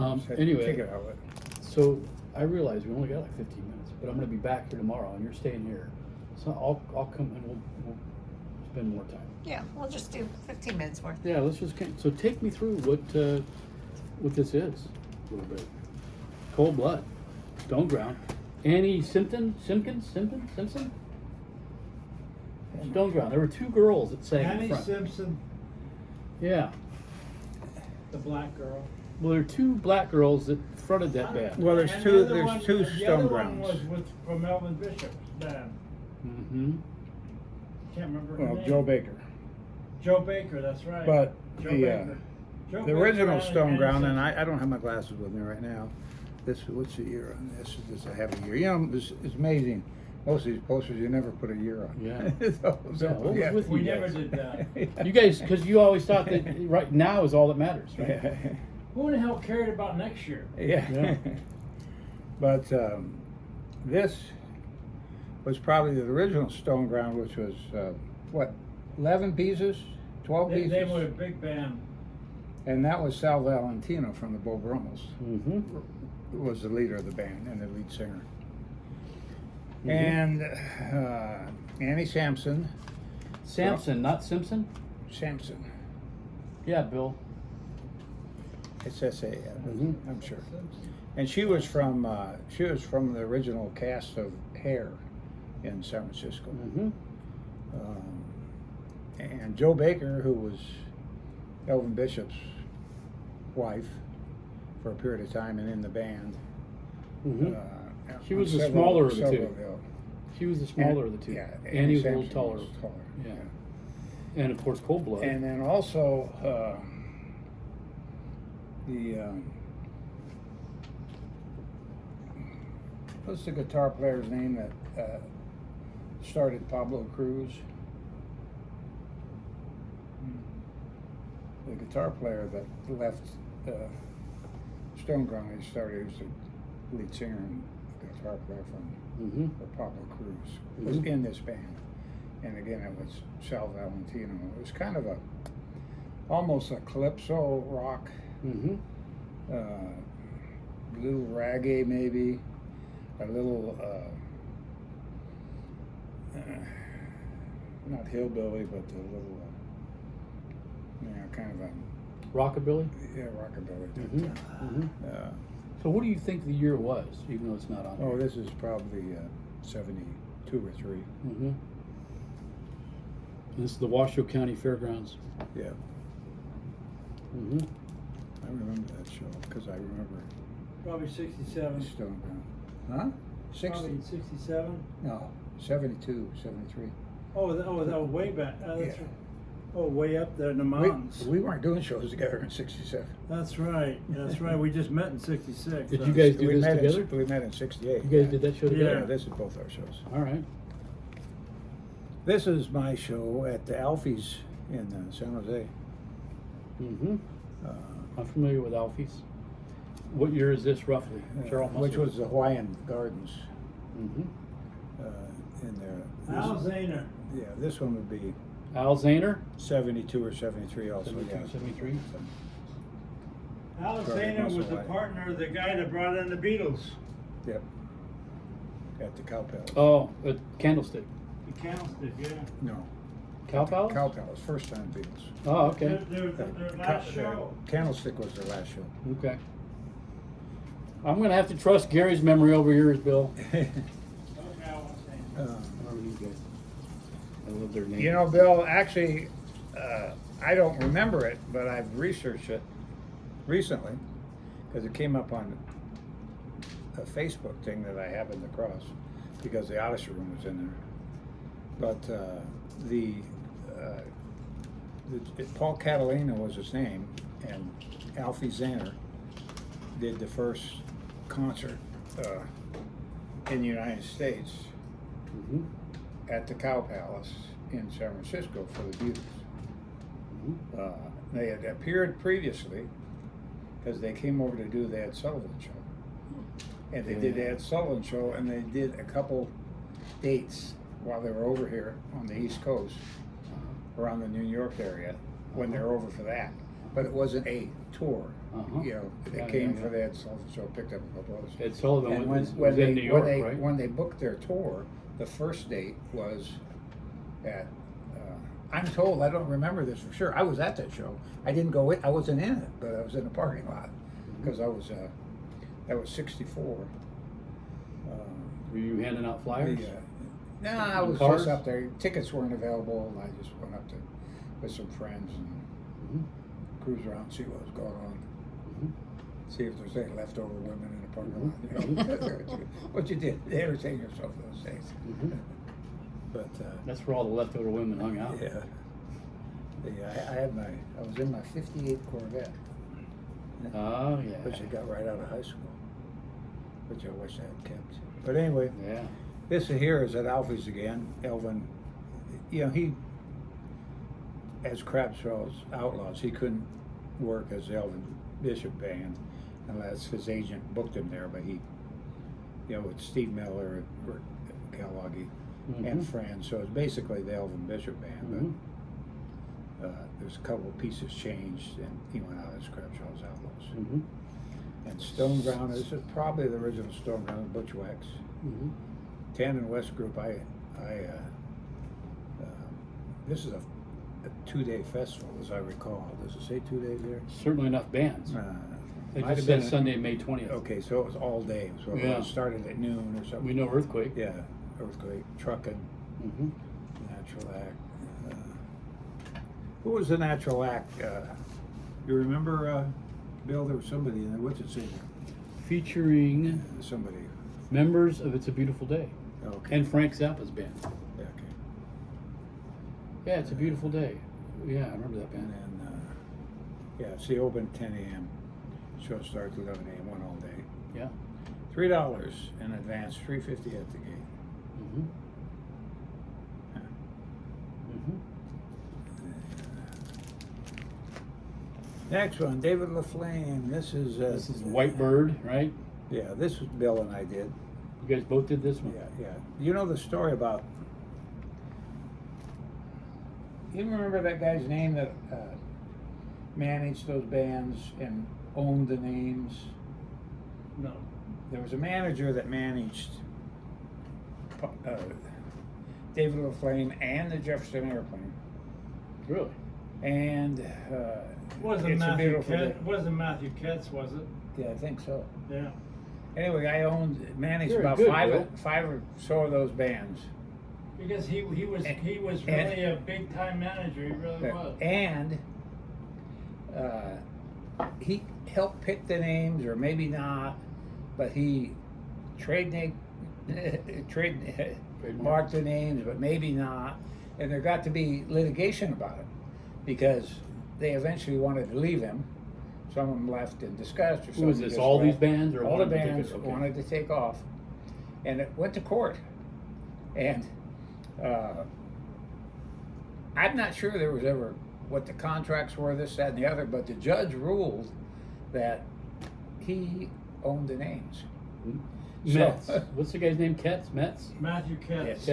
Anyway, Take it out. so I realize we only got like 15 minutes, but I'm going to be back here tomorrow, and you're staying here. So I'll come and we'll spend more time. Yeah, we'll just do 15 minutes worth. Yeah, let's just so take me through what this is a little bit. Cold blood, stone ground. Annie Simpson? Stone ground. There were two girls that sang in Annie front. Simpson, Yeah. the black girl. Well, there are two black girls that fronted that band. Well, there's And two. the other There's one- two the stone other grounds. one was from Melvin Bishop's band. Mm-hmm. Can't remember her Well, name. Joe Baker. Joe Baker, that's right. But Joe the Baker. Joe the Baker original and stone Annie ground, and Simpson. I don't have my glasses with me right now. What's the year on this? This is a heavy year. You know, it's amazing. Most of these posters, you never put a year on. Yeah. So, Yeah, what was with We you never guys? did that. You guys, because you always thought that right now is all that matters, right? Yeah. Who in the hell cared about next year? Yeah. Yeah. But this was probably the original stone ground, which was what, 11 pieces, 12 pieces, They were a big band. and that was Sal Valentino from the Bo Brummels, Mm-hmm. who was the leader of the band and the lead singer. Mhm. And Annie Sampson. Samson, not Simpson? Sampson. Yeah, Bill. It's S.A. Mhm. I'm sure. And she was from the original cast of Hair in San Francisco. Mm-hmm. And Joe Baker, who was Elvin Bishop's wife for a period of time and in the band. Mm-hmm. She on was the several- smaller of the several two. bill. She was the smaller of the two. Yeah, Annie was a little Sampson taller. was taller. Yeah. And of course, Cold Blood. And then also what's the guitar player's name that started Pablo Cruz? The guitar player that left Stone Ground, he started as the lead singer and guitar player Mm-hmm. for Pablo Cruz, was Mhm. in this band. And again, it was Sal Valentino. It was kind of almost a calypso rock, Mm-hmm. little reggae maybe, a little not hillbilly, but a little kind of a Rockabilly. rockabilly type Mm-hmm. thing. Mm-hmm. So, what do you think the year was, even though it's not on? Oh, this is probably 72 or 3. Mm-hmm. This is the Washoe County Fairgrounds. Yeah, Mm-hmm. I remember that show because I remember Probably 67. Stone Ground. Huh? 60? Probably 67. No, 72, 73. Oh, that was way back. That's Yeah. right. Oh, way up there in the mountains. We weren't doing shows together in 67. That's right. That's right. We just met in 66. Did you guys do we this met together? we met in 68. You guys did that show together? Yeah, this is both our shows. All right. This is my show at the Alfie's in San Jose. Mm-hmm. Uh, I'm familiar with Alfie's. What year is this roughly? Cheryl must which have- was the Hawaiian Gardens Mhm. in there. Al Zahner. Yeah, this one would be Al Zahner, 72 or 73 also. 72, Yeah. 73. Al Probably Zahner most was the Hawaii. partner of the guy that brought in the Beatles. Yep. At the Cow Palace. Oh, Candlestick. The Candlestick, yeah. No. Cow Palace? Cow Palace, first time Beatles. Oh, okay. Their last show. Candlestick was their last show. Okay. I'm going to have to trust Gary's memory over yours, Bill. Okay, Al Zahner. I love you guys. I love their names. You know, Bill, actually, I don't remember it, but I've researched it recently because it came up on a Facebook thing that I happened across because the Odyssey Room was in there. But Paul Catalina was his name, and Alfie Zahner did the first concert in the United States Mhm. at the Cow Palace in San Francisco for the Beatles. Mhm. They had appeared previously because they came over to do the Ed Sullivan Show. And they did the Ed Sullivan Show, and they did a couple dates while they were over here on the East Coast, around the New York area, when they were over for that. But it wasn't a tour. Uh-huh. you know, they Yeah, came yeah, for yeah. the Ed Sullivan show, picked up a couple others. Ed Sullivan And was in New York, right? when they booked their tour, the first date was at, I'm told, I don't remember this for sure, I was at that show. I didn't go in, I wasn't in it, but I was in the parking lot, because I was, that was 64. Were you handing out flyers? No, I was Cars? just up there, tickets weren't available, and I just went up to, with some friends and Mhm. cruise around and see what was going on. Mhm. See if there's any leftover women in the parking lot. You know? What you did, entertain yourself those days. Mhm. But That's where all the leftover women hung out. yeah, I was in my '58 Corvette, Oh, yeah. which I got right out of high school, which I wish I had kept. But anyway, Yeah. this here is at Alfie's again. Elvin, you know, he, as Crabtrell's Outlaws, he couldn't work as Elvin Bishop band unless his agent booked him there. But he, you know, with Steve Miller and Kellogg and Mhm. friends, so it's basically the Elvin Bishop band. Mhm. But there's a couple of pieces changed, and he went out as Crabtrell's Outlaws. Mhm. And Stone Ground, this is probably the original Stone Ground, Butch Wax. Mhm. Tan and West Group, this is a 2-day festival, as I recall. Does it say 2 days there? Certainly enough bands. They might just have said been Sunday, May 20th. Okay, so it was all day. So Yeah. it started at noon or something. We know Earthquake. Yeah, earthquake, trucking, Mhm. natural act. Who was the natural act? You remember, Bill? There was somebody in there. What's it say there? Featuring Somebody. members of It's a Beautiful Day Okay. and Frank Zappa's band. Yeah, okay. Yeah, It's a Beautiful Day. Yeah, I remember that And band. then, yeah, see, open 10 a.m. Show starts 11 a.m. One all day. Yeah. $3 in advance, $3.50 at the gate. Mhm. Mhm. Next one, David LaFlame. This is White Bird, right? Yeah, this was Bill and I did. You guys both did this one. Yeah. You know the story about? You remember that guy's name that managed those bands and owned the names? No. There was a manager that managed David LaFlame and the Jefferson Airplane, Really? and Wasn't It's a Matthew Beautiful Day. Wasn't Matthew Ketz, was it? Yeah, I think so. Yeah. Anyway, I managed Very about good, five Bill. or so of those bands, Because he was really a big time manager. He really was. and he helped pick the names, or maybe not, but he trademarked the names, but maybe not. And there got to be litigation about it because they eventually wanted to leave him. Some of them left in disgust, or some Who was of them this? just All these left. bands, or All the one in particular? bands Okay. wanted to take off, and it went to court. And I'm not sure there was ever what the contracts were, this, that, and the other, but the judge ruled that he owned the names. Metz. What's the guy's name? Ketz? Metz? Matthew Ketz.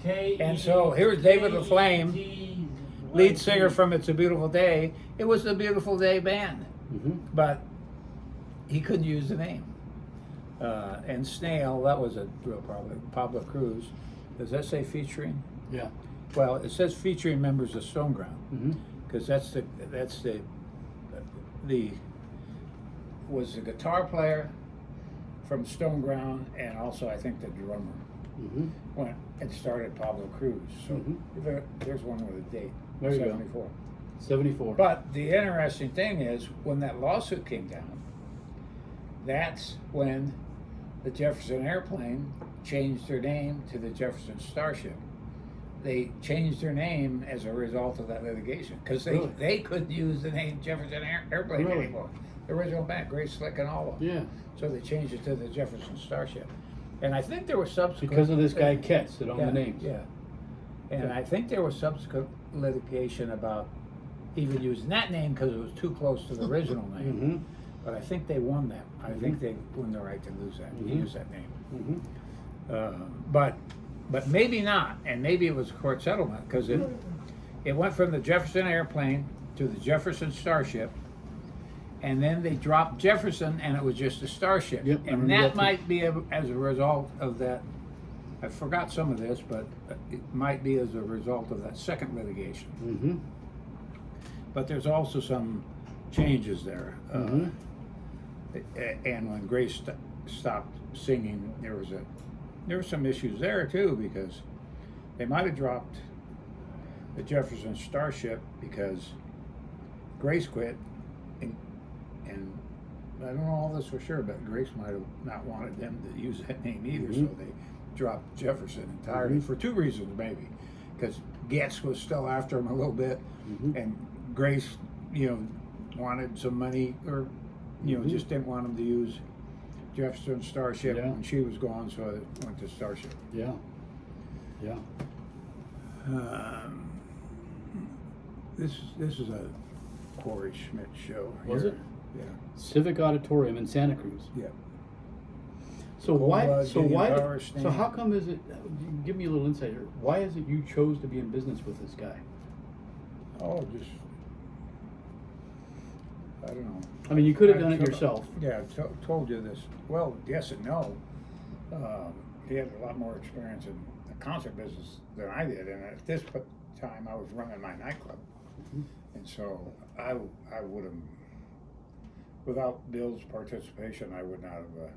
Ketz? And so here's David LaFlame, lead singer from It's a Beautiful Day. It was the Beautiful Day band, Mm-hmm. but he couldn't use the name. And Snail, that was a real problem. Pablo Cruz. Does that say featuring? Yeah. Well, it says featuring members of Stone Ground, Mm-hmm. because that's the was the guitar player from Stone Ground, and also I think the drummer Mm-hmm. went and started Pablo Cruz. So Mhm. there's one with a date. There you go. 74. 74. But the interesting thing is, when that lawsuit came down, that's when the Jefferson Airplane changed their name to the Jefferson Starship. They changed their name as a result of that litigation, because Really? they couldn't use the name Jefferson Airplane Really? anymore. The original band, Great Slick and all of them. Yeah. So they changed it to the Jefferson Starship. And I think there was subsequent... Because of this guy Ketz that owned the names. Yeah. And Yeah. I think there was subsequent litigation about even using that name because it was too close to the original name. Mm-hmm. But I think they won that. I think they won the right to lose that, to Mhm. use that name. Mm-hmm. But maybe not, and maybe it was a court settlement because it went from the Jefferson Airplane to the Jefferson Starship, and then they dropped Jefferson, and it was just a Starship. Yep, I And remember that that too. might be as a result of that. I forgot some of this, but it might be as a result of that second litigation. Mm-hmm. But there's also some changes there. Mhm. And when Grace stopped singing, there were some issues there too, because they might have dropped the Jefferson Starship because Grace quit, and I don't know all this for sure, but Grace might have not wanted them to use that name either, so they dropped Jefferson entirely for two reasons, maybe, because Getz was still after him a little bit, and Grace, wanted some money, or just didn't want him to use Jefferson Starship when she was gone, so it went to Starship. Yeah. Yeah. This is a Quarry Schmidt show. Was here. it? Yeah. Civic Auditorium in Santa Cruz. Yeah. So why? Cold-blood, So Gideon why? Power So Stand. how come is it? Give me a little insight here. Why is it you chose to be in business with this guy? Oh, just I don't know. I mean, you could have I done it told- yourself. Yeah, I told you this. Well, yes and no. He had a lot more experience in the concert business than I did, and at this time, I was running my nightclub, and so I would have, without Bill's participation, I would not have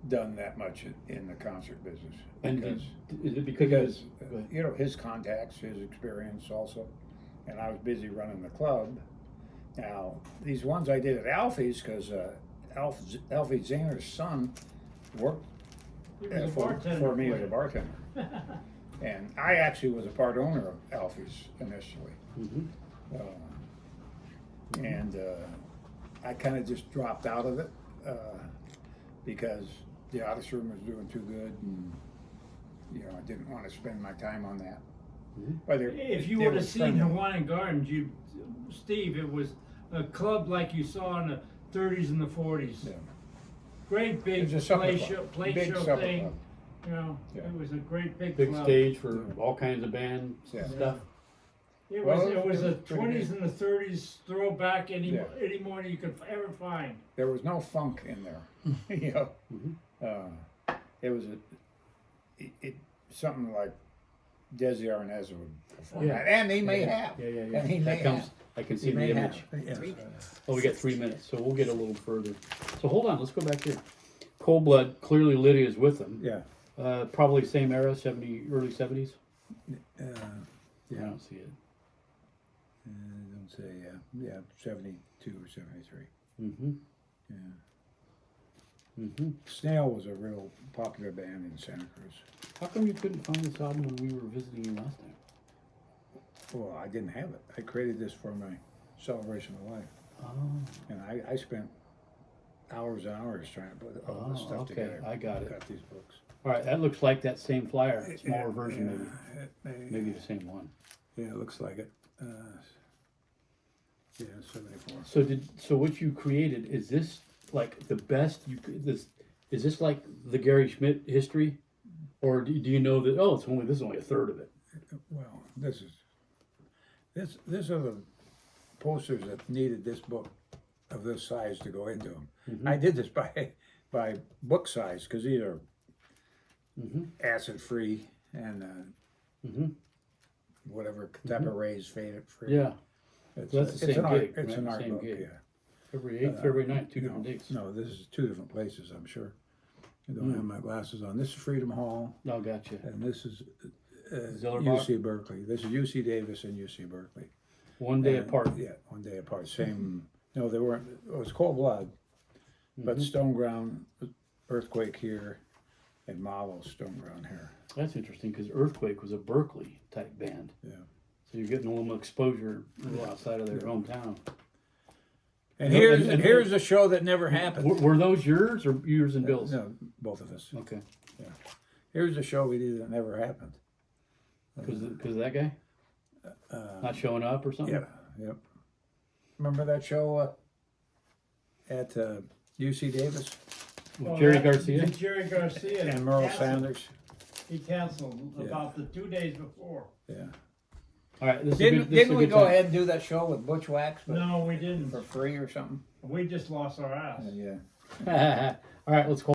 done that much in the concert business. And Because is it because Go ahead. his contacts, his experience also, and I was busy running the club. Now these ones I did at Alfie's because Alfie Zanger's son worked He was a for bartender me for as a you. bartender, and I actually was a part owner of Alfie's initially, and I kind of just dropped out of it because the artist room was doing too good, and I didn't want to spend my time on that. But If you they would were have seen friendly. Hawaiian Gardens, Steve, it was a club like you saw in the 30s and the 40s. Yeah. Great big It was a supper play club. show, Big supper thing. club. Yeah. It was a great big Big club. stage for all kinds of band Yeah. stuff. It Well, was it was a pretty 20s big. and the 30s throwback any Yeah. more than you could ever find. There was no funk in there, It was something like Desi Arnaz would perform Yeah. that, and he may have. Yeah, yeah, And yeah. he may That comes. have. I can He see the may image. have. Yeah. 3 minutes. Oh, we got 3 minutes, so we'll get a little further. So hold on, let's go back here. Cold Blood. Clearly, Lydia's with them. Yeah. Probably same era, early 70s. Uh, I don't see it. don't say, yeah, 72 or 73. Mm-hmm. Yeah. Mm-hmm. Snail was a real popular band in Santa Cruz. How come you couldn't find this album when we were visiting you last time? Well, I didn't have it. I created this for my celebration of life. Oh, And I spent hours and hours trying to put all this Oh, stuff okay, together. I got it. Got these books. all right. That looks like that same flyer, smaller version, maybe. maybe. Maybe the same one. Yeah, it looks like it. Yeah, 74. So what you created, is this like the best you could? Is this like the Gary Schmidt history, or do you know that? Oh, this is only a third of it. Well, this are the posters that needed this book of this size to go into them. I did this by book size because these are acid free and whatever type of rays faded free. Yeah, it's, so that's the it's same an art, gig, It's right? an art Same book. gig. Yeah. February 8th, February 9th, two different no, dates. No, this is two different places. I'm sure. I don't have my glasses on. This is Freedom Hall, No, gotcha. and this is Zillerbach? UC Berkeley. This is UC Davis and UC Berkeley. One day And, apart. Yeah, one day apart. Same. No, they weren't. It was Cold Blood, but Stone Ground, Earthquake here, and Marvel Stone Ground here. That's interesting because Earthquake was a Berkeley type band. Yeah. So you're getting a little exposure a little outside of their hometown. And No, here's and- here's a show that never happened. Were those yours or yours and Bill's? No, both of us. Okay. Here's a show we did that never happened. Because of that guy? Not showing up or something? Yeah. Yep. Remember that show at UC Davis With Jerry Garcia? Jerry Garcia. and Merle canceled. Sanders? He canceled about the 2 days before. Yeah. All right, this is Didn't, a good, this is didn't a we good go time. ahead and do that show with Bushwhacks, but No, we didn't. for free or something? We just lost our ass. Yeah. All right, let's call.